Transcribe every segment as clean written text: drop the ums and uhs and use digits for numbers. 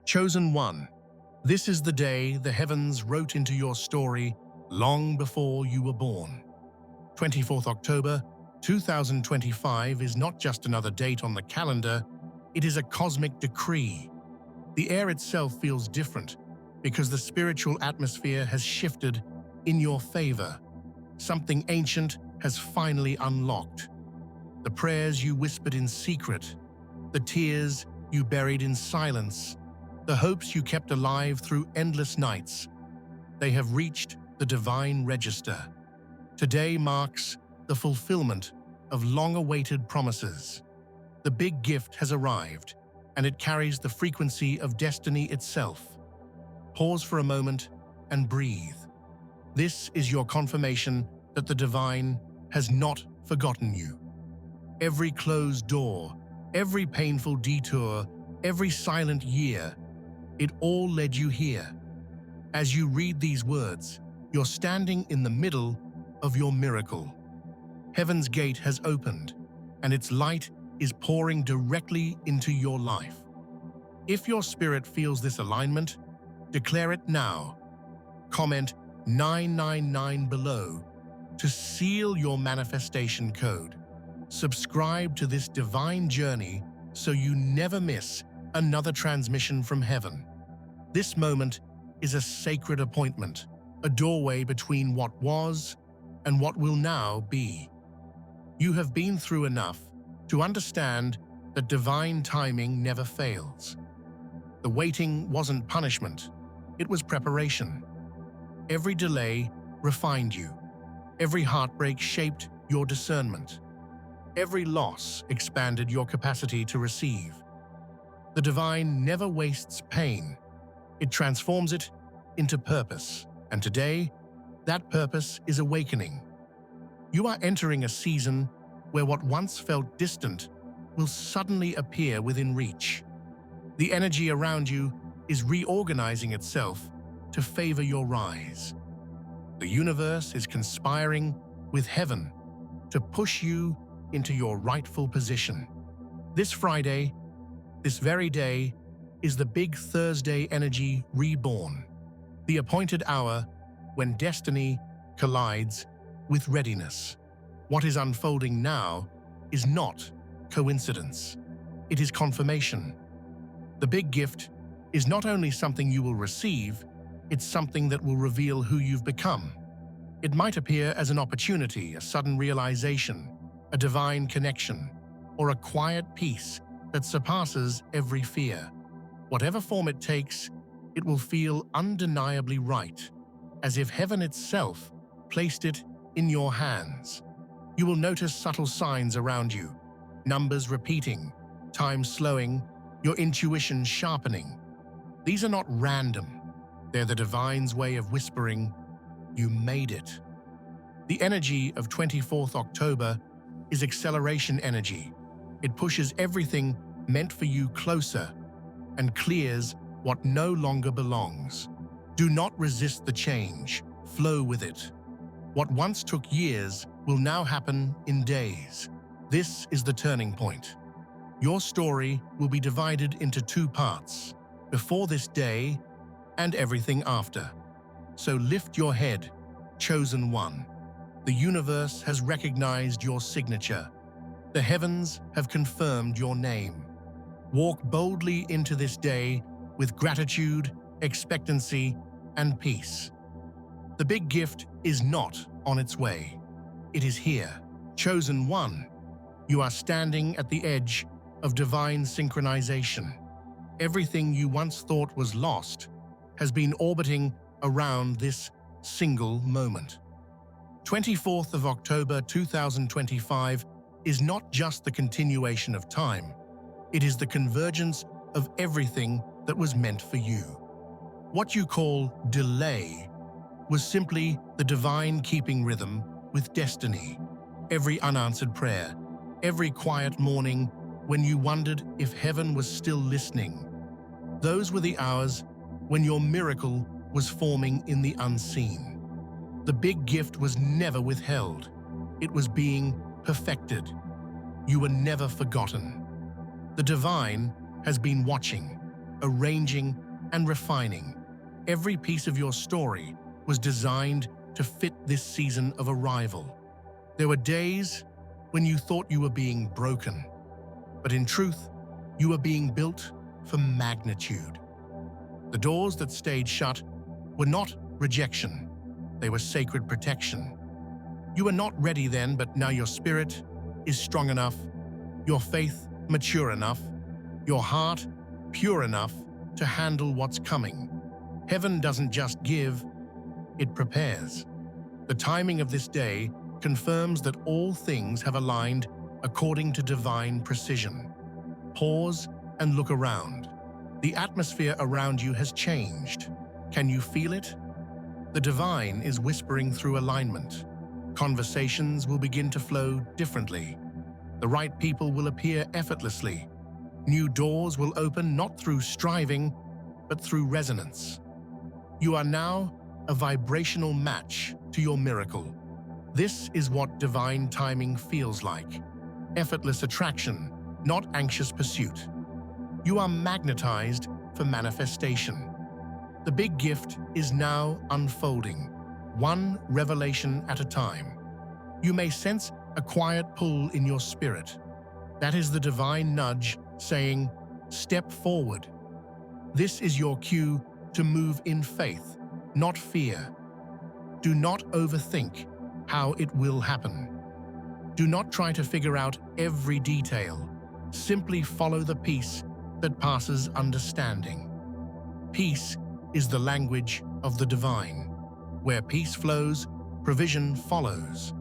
Chosen one, this is the day the heavens wrote into your story long before you were born. 24th October 2025 is not just another date on the calendar, it is a cosmic decree. The air itself feels different because the spiritual atmosphere has shifted in your favor. Something ancient has finally unlocked. The prayers you whispered in secret, the tears you buried in silence, the hopes you kept alive through endless nights, they have reached the divine register. Today marks the fulfillment of long-awaited promises. The big gift has arrived, and it carries the frequency of destiny itself. Pause for a moment and breathe. This is your confirmation that the divine has not forgotten you. Every closed door, every painful detour, every silent year, it all led you here. As you read these words, you're standing in the middle of your miracle. Heaven's gate has opened, and its light is pouring directly into your life. If your spirit feels this alignment, declare it now. Comment 999 below to seal your manifestation code. Subscribe to this divine journey so you never miss another transmission from heaven. This moment is a sacred appointment, a doorway between what was and what will now be. You have been through enough to understand that divine timing never fails. The waiting wasn't punishment, it was preparation. Every delay refined you. Every heartbreak shaped your discernment. Every loss expanded your capacity to receive. The divine never wastes pain. It transforms it into purpose. And today, that purpose is awakening. You are entering a season where what once felt distant will suddenly appear within reach. The energy around you is reorganizing itself to favor your rise. The universe is conspiring with heaven to push you into your rightful position. This Friday, this very day, is the Big Thursday energy reborn, the appointed hour when destiny collides with readiness. What is unfolding now is not coincidence. It is confirmation. The big gift is not only something you will receive, it's something that will reveal who you've become. It might appear as an opportunity, a sudden realization, a divine connection, or a quiet peace that surpasses every fear. Whatever form it takes, it will feel undeniably right, as if heaven itself placed it in your hands. You will notice subtle signs around you, numbers repeating, time slowing, your intuition sharpening. These are not random. They're the divine's way of whispering, "You made it." The energy of 24th October is acceleration energy. It pushes everything meant for you closer and clears what no longer belongs. Do not resist the change, flow with it. What once took years will now happen in days. This is the turning point. Your story will be divided into two parts, before this day and everything after. So lift your head, chosen one. The universe has recognized your signature. The heavens have confirmed your name. Walk boldly into this day with gratitude, expectancy, and peace. The big gift is not on its way. It is here. Chosen one, you are standing at the edge of divine synchronization. Everything you once thought was lost has been orbiting around this single moment. 24th of October 2025 is not just the continuation of time. It is the convergence of everything that was meant for you. What you call delay was simply the divine keeping rhythm with destiny. Every unanswered prayer, every quiet morning when you wondered if heaven was still listening. Those were the hours when your miracle was forming in the unseen. The big gift was never withheld. It was being perfected. You were never forgotten. The divine has been watching, arranging, and refining. Every piece of your story was designed to fit this season of arrival. There were days when you thought you were being broken, but in truth, you were being built for magnitude. The doors that stayed shut were not rejection, they were sacred protection. You were not ready then, but now your spirit is strong enough, your faith mature enough, your heart pure enough to handle what's coming. Heaven doesn't just give, it prepares. The timing of this day confirms that all things have aligned according to divine precision. Pause and look around. The atmosphere around you has changed. Can you feel it? The divine is whispering through alignment. Conversations will begin to flow differently. The right people will appear effortlessly. New doors will open not through striving, but through resonance. You are now a vibrational match to your miracle. This is what divine timing feels like. Effortless attraction, not anxious pursuit. You are magnetized for manifestation. The big gift is now unfolding, one revelation at a time. You may sense a quiet pull in your spirit. That is the divine nudge saying, "Step forward." This is your cue to move in faith, not fear. Do not overthink how it will happen. Do not try to figure out every detail. Simply follow the peace that passes understanding. Peace is the language of the divine. Where peace flows, provision follows.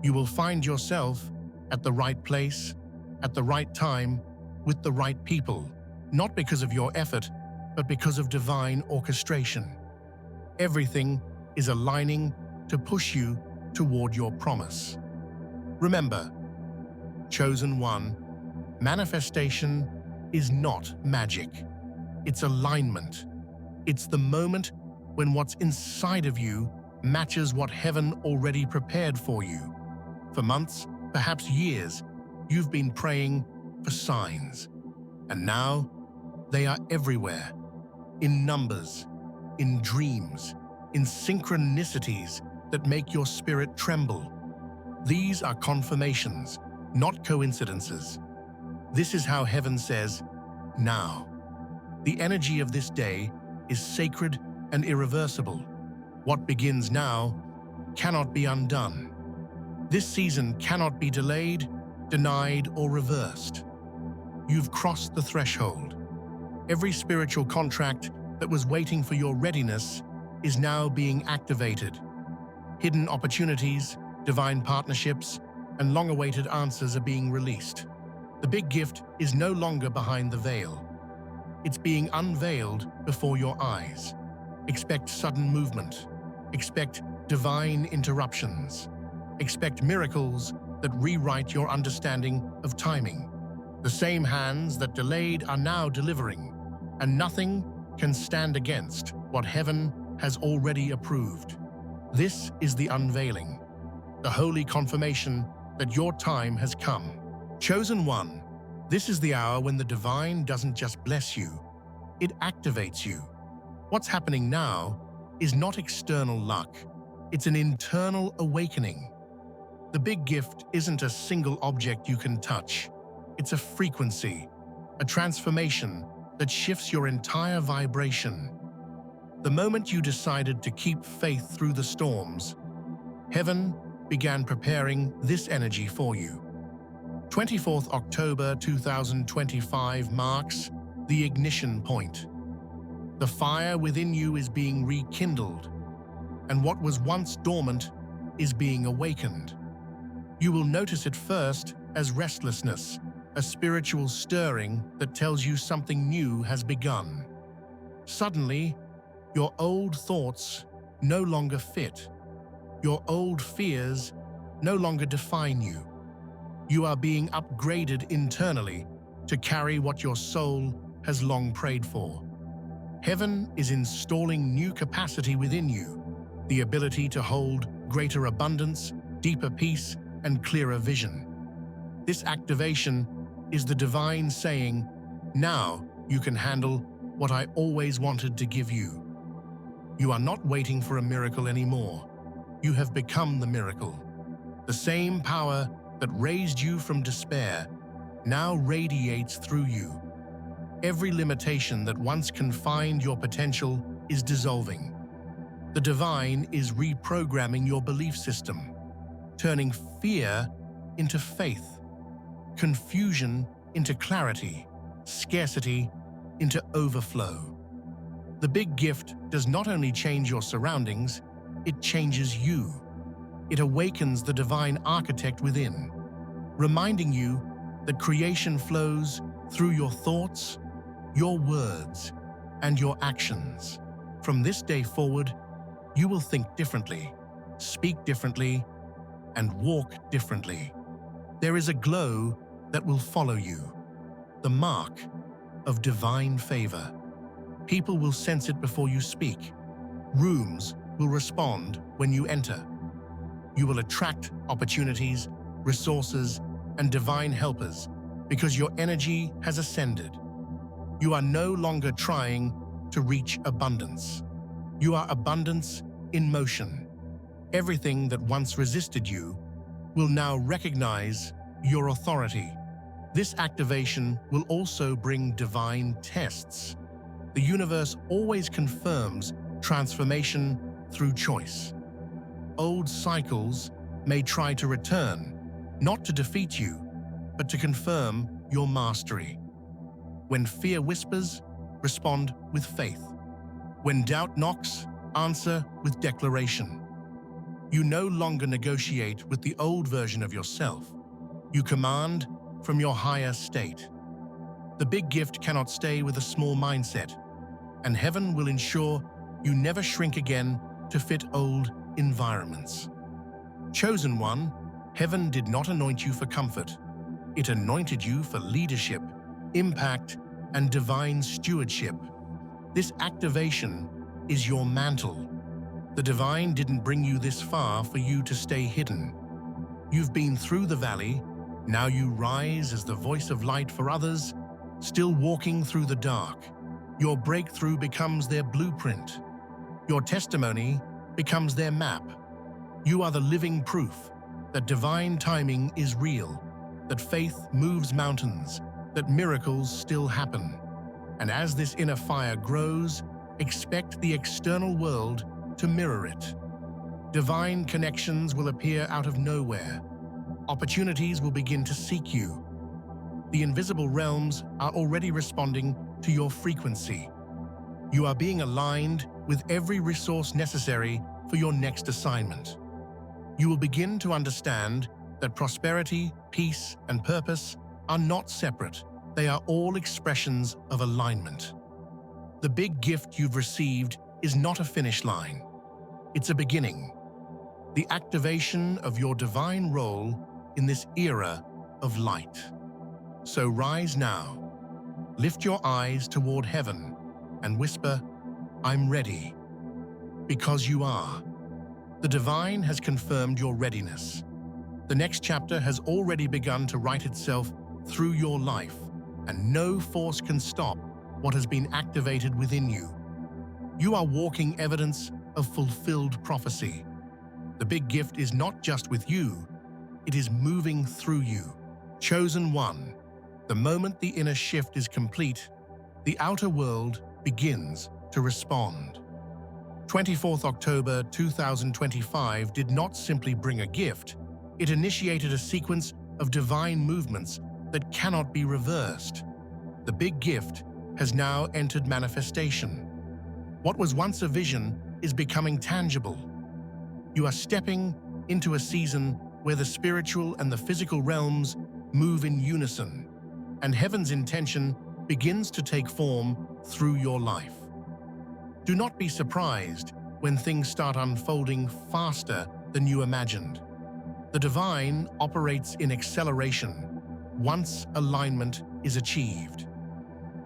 You will find yourself at the right place, at the right time, with the right people, not because of your effort, but because of divine orchestration. Everything is aligning to push you toward your promise. Remember, chosen one, manifestation is not magic. It's alignment. It's the moment when what's inside of you matches what heaven already prepared for you. For months, perhaps years, you've been praying for signs. And now, they are everywhere. In numbers, in dreams, in synchronicities that make your spirit tremble. These are confirmations, not coincidences. This is how heaven says, now. The energy of this day is sacred and irreversible. What begins now cannot be undone. This season cannot be delayed, denied, or reversed. You've crossed the threshold. Every spiritual contract that was waiting for your readiness is now being activated. Hidden opportunities, divine partnerships, and long-awaited answers are being released. The big gift is no longer behind the veil. It's being unveiled before your eyes. Expect sudden movement. Expect divine interruptions. Expect miracles that rewrite your understanding of timing. The same hands that delayed are now delivering, and nothing can stand against what heaven has already approved. This is the unveiling, the holy confirmation that your time has come. Chosen one, this is the hour when the divine doesn't just bless you, it activates you. What's happening now is not external luck, it's an internal awakening. The big gift isn't a single object you can touch. It's a frequency, a transformation that shifts your entire vibration. The moment you decided to keep faith through the storms, heaven began preparing this energy for you. 24th October 2025 marks the ignition point. The fire within you is being rekindled, and what was once dormant is being awakened. You will notice it first as restlessness, a spiritual stirring that tells you something new has begun. Suddenly, your old thoughts no longer fit. Your old fears no longer define you. You are being upgraded internally to carry what your soul has long prayed for. Heaven is installing new capacity within you, the ability to hold greater abundance, deeper peace, and clearer vision. This activation is the divine saying, now you can handle what I always wanted to give you. You are not waiting for a miracle anymore. You have become the miracle. The same power that raised you from despair now radiates through you. Every limitation that once confined your potential is dissolving. The divine is reprogramming your belief system, turning fear into faith, confusion into clarity, scarcity into overflow. The big gift does not only change your surroundings, it changes you. It awakens the divine architect within, reminding you that creation flows through your thoughts, your words, and your actions. From this day forward, you will think differently, speak differently, and walk differently. There is a glow that will follow you, the mark of divine favor. People will sense it before you speak. Rooms will respond when you enter. You will attract opportunities, resources, and divine helpers because your energy has ascended. You are no longer trying to reach abundance. You are abundance in motion. Everything that once resisted you will now recognize your authority. This activation will also bring divine tests. The universe always confirms transformation through choice. Old cycles may try to return, not to defeat you, but to confirm your mastery. When fear whispers, respond with faith. When doubt knocks, answer with declaration. You no longer negotiate with the old version of yourself. You command from your higher state. The big gift cannot stay with a small mindset, and heaven will ensure you never shrink again to fit old environments. Chosen one, heaven did not anoint you for comfort. It anointed you for leadership, impact, and divine stewardship. This activation is your mantle. The divine didn't bring you this far for you to stay hidden. You've been through the valley, now you rise as the voice of light for others, still walking through the dark. Your breakthrough becomes their blueprint. Your testimony becomes their map. You are the living proof that divine timing is real, that faith moves mountains, that miracles still happen. And as this inner fire grows, expect the external world to mirror it. Divine connections will appear out of nowhere. Opportunities will begin to seek you. The invisible realms are already responding to your frequency. You are being aligned with every resource necessary for your next assignment. You will begin to understand that prosperity, peace, and purpose are not separate. They are all expressions of alignment. The big gift you've received is not a finish line. It's a beginning. The activation of your divine role in this era of light. So rise now, lift your eyes toward heaven and whisper, "I'm ready," because you are. The divine has confirmed your readiness. The next chapter has already begun to write itself through your life, and no force can stop what has been activated within you. You are walking evidence of fulfilled prophecy. The big gift is not just with you, it is moving through you. Chosen one, the moment the inner shift is complete, the outer world begins to respond. 24th October 2025 did not simply bring a gift, it initiated a sequence of divine movements that cannot be reversed. The big gift has now entered manifestation. What was once a vision is becoming tangible. You are stepping into a season where the spiritual and the physical realms move in unison, and heaven's intention begins to take form through your life. Do not be surprised when things start unfolding faster than you imagined. The divine operates in acceleration once alignment is achieved.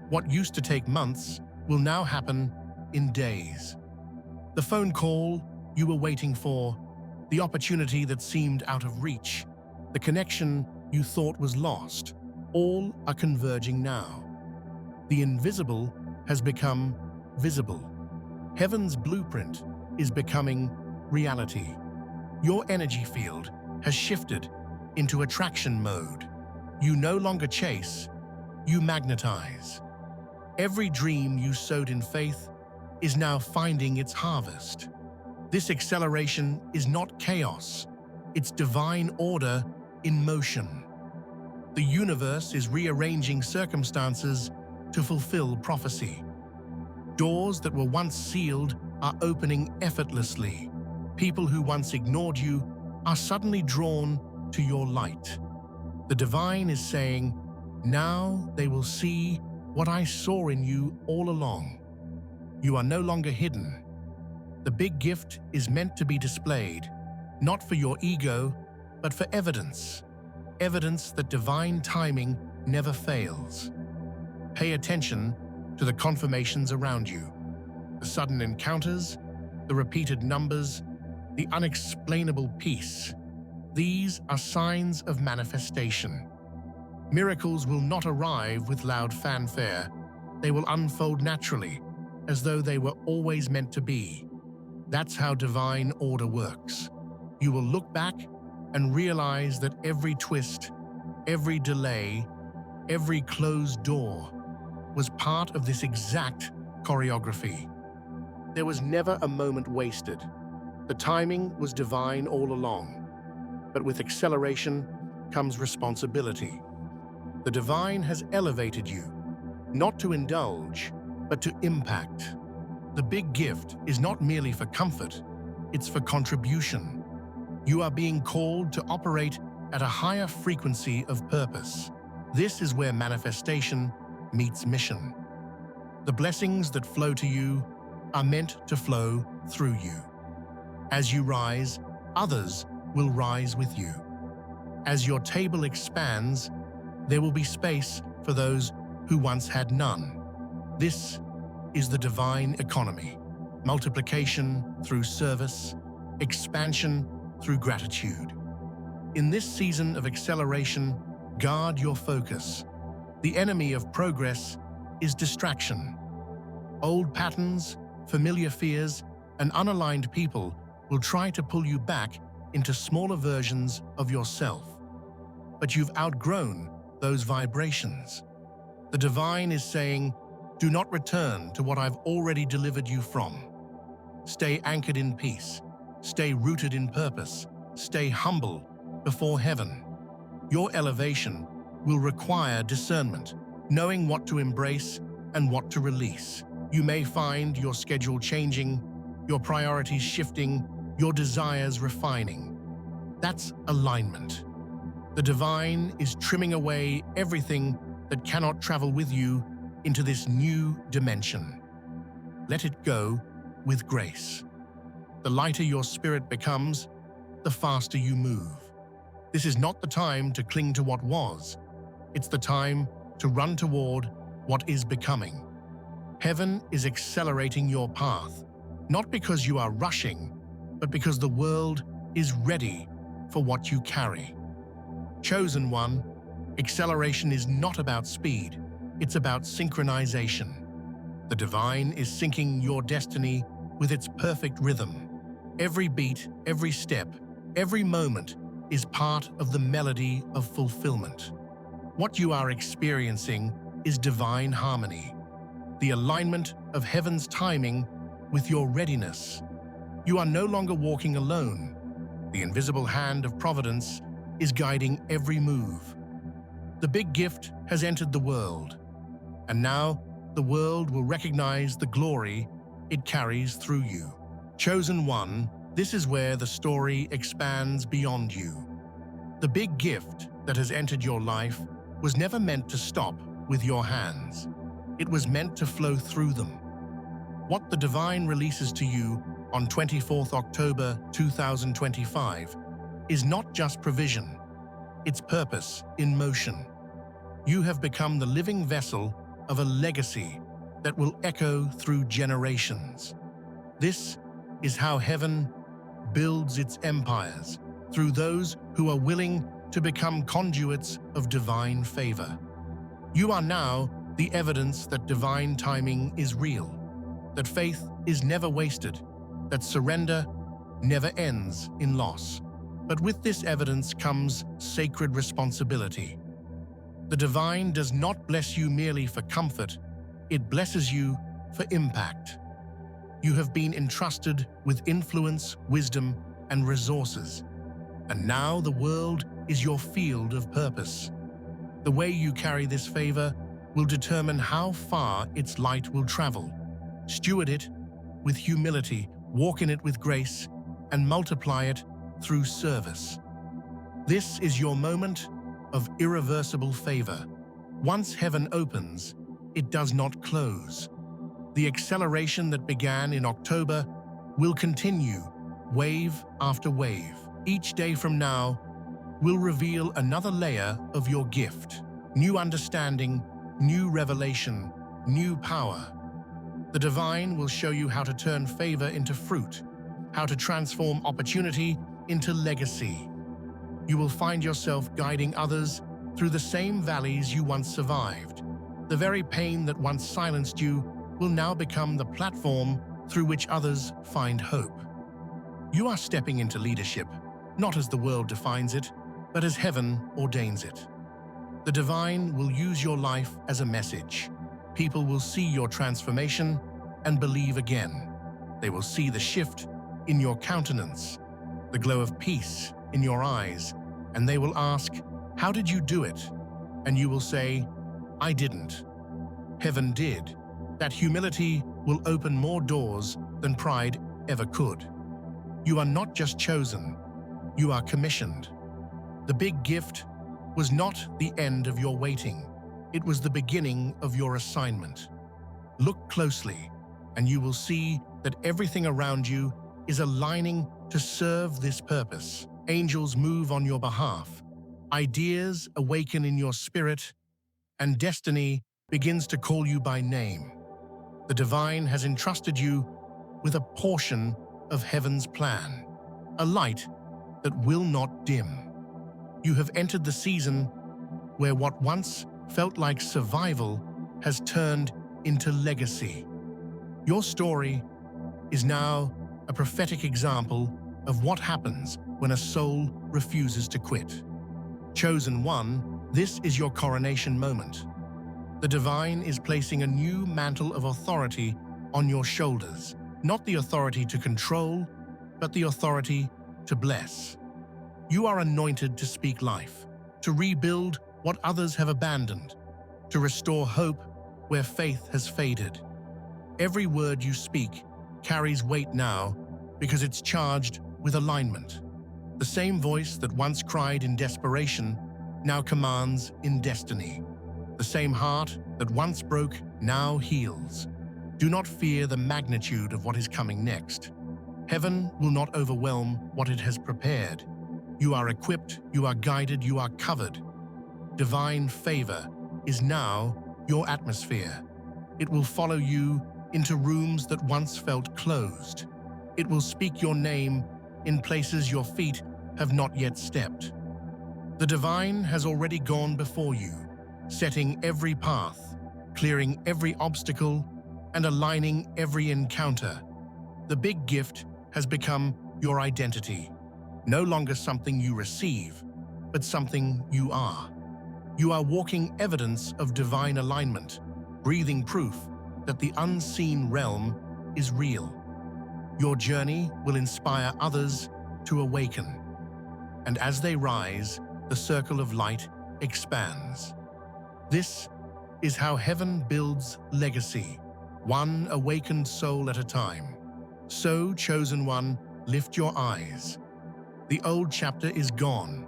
What used to take months will now happen in days. The phone call you were waiting for, the opportunity that seemed out of reach, the connection you thought was lost, all are converging now. The invisible has become visible. Heaven's blueprint is becoming reality. Your energy field has shifted into attraction mode. You no longer chase, you magnetize. Every dream you sowed in faith is now finding its harvest. This acceleration is not chaos, it's divine order in motion. The universe is rearranging circumstances to fulfill prophecy. Doors that were once sealed are opening effortlessly. People who once ignored you are suddenly drawn to your light. The divine is saying, "Now they will see what I saw in you all along." You are no longer hidden. The big gift is meant to be displayed, not for your ego, but for evidence. Evidence that divine timing never fails. Pay attention to the confirmations around you. The sudden encounters, the repeated numbers, the unexplainable peace. These are signs of manifestation. Miracles will not arrive with loud fanfare. They will unfold naturally, as though they were always meant to be. That's how divine order works. You will look back and realize that every twist, every delay, every closed door was part of this exact choreography. There was never a moment wasted. The timing was divine all along. But with acceleration comes responsibility. The divine has elevated you, not to indulge, but to impact. The big gift is not merely for comfort, it's for contribution. You are being called to operate at a higher frequency of purpose. This is where manifestation meets mission. The blessings that flow to you are meant to flow through you. As you rise, others will rise with you. As your table expands, there will be space for those who once had none. This is the divine economy. Multiplication through service, expansion through gratitude. In this season of acceleration, guard your focus. The enemy of progress is distraction. Old patterns, familiar fears, and unaligned people will try to pull you back into smaller versions of yourself. But you've outgrown those vibrations. The divine is saying, "Do not return to what I've already delivered you from." Stay anchored in peace. Stay rooted in purpose. Stay humble before heaven. Your elevation will require discernment, knowing what to embrace and what to release. You may find your schedule changing, your priorities shifting, your desires refining. That's alignment. The divine is trimming away everything that cannot travel with you into this new dimension. Let it go with grace. The lighter your spirit becomes, the faster you move. This is not the time to cling to what was. It's the time to run toward what is becoming. Heaven is accelerating your path, not because you are rushing, but because the world is ready for what you carry. Chosen one, acceleration is not about speed, it's about synchronization. The divine is syncing your destiny with its perfect rhythm. Every beat, every step, every moment is part of the melody of fulfillment. What you are experiencing is divine harmony, the alignment of heaven's timing with your readiness. You are no longer walking alone. The invisible hand of providence is guiding every move. The big gift has entered the world, and now the world will recognize the glory it carries through you. Chosen one, this is where the story expands beyond you. The big gift that has entered your life was never meant to stop with your hands. It was meant to flow through them. What the divine releases to you on 24th October 2025 is not just provision, it's purpose in motion. You have become the living vessel of a legacy that will echo through generations. This is how heaven builds its empires, through those who are willing to become conduits of divine favor. You are now the evidence that divine timing is real, that faith is never wasted, that surrender never ends in loss. But with this evidence comes sacred responsibility. The divine does not bless you merely for comfort, it blesses you for impact. You have been entrusted with influence, wisdom, and resources, and now the world is your field of purpose. The way you carry this favor will determine how far its light will travel. Steward it with humility, walk in it with grace, and multiply it through service. This is your moment of irreversible favor. Once heaven opens, it does not close. The acceleration that began in October will continue, wave after wave. Each day from now will reveal another layer of your gift. New understanding, new revelation, new power. The divine will show you how to turn favor into fruit, how to transform opportunity into legacy. You will find yourself guiding others through the same valleys you once survived. The very pain that once silenced you will now become the platform through which others find hope. You are stepping into leadership, not as the world defines it, but as heaven ordains it. The divine will use your life as a message. People will see your transformation and believe again. They will see the shift in your countenance, the glow of peace in your eyes, and they will ask, "How did you do it?" And you will say, "I didn't. Heaven did." That humility will open more doors than pride ever could. You are not just chosen, you are commissioned. The big gift was not the end of your waiting. It was the beginning of your assignment. Look closely, and you will see that everything around you is aligning to serve this purpose. Angels move on your behalf, ideas awaken in your spirit, and destiny begins to call you by name. The divine has entrusted you with a portion of heaven's plan, a light that will not dim. You have entered the season where what once felt like survival has turned into legacy. Your story is now a prophetic example of what happens when a soul refuses to quit. Chosen one, this is your coronation moment. The divine is placing a new mantle of authority on your shoulders, not the authority to control, but the authority to bless. You are anointed to speak life, to rebuild what others have abandoned, to restore hope where faith has faded. Every word you speak carries weight now because it's charged with alignment. The same voice that once cried in desperation now commands in destiny. The same heart that once broke now heals. Do not fear the magnitude of what is coming next. Heaven will not overwhelm what it has prepared. You are equipped, you are guided, you are covered. Divine favor is now your atmosphere. It will follow you into rooms that once felt closed. It will speak your name in places your feet have not yet stepped. The divine has already gone before you, setting every path, clearing every obstacle, and aligning every encounter. The big gift has become your identity, no longer something you receive, but something you are. You are walking evidence of divine alignment, breathing proof that the unseen realm is real. Your journey will inspire others to awaken, and as they rise, the circle of light expands. This is how heaven builds legacy, one awakened soul at a time. So, chosen one, lift your eyes. The old chapter is gone.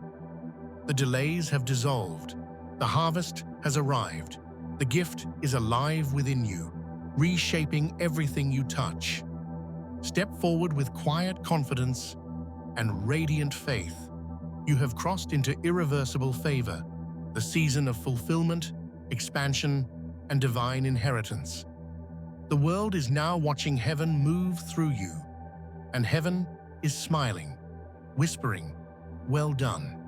The delays have dissolved. The harvest has arrived. The gift is alive within you, reshaping everything you touch. Step forward with quiet confidence and radiant faith. You have crossed into irreversible favor, the season of fulfillment, expansion, and divine inheritance. The world is now watching heaven move through you, and heaven is smiling, whispering, "Well done."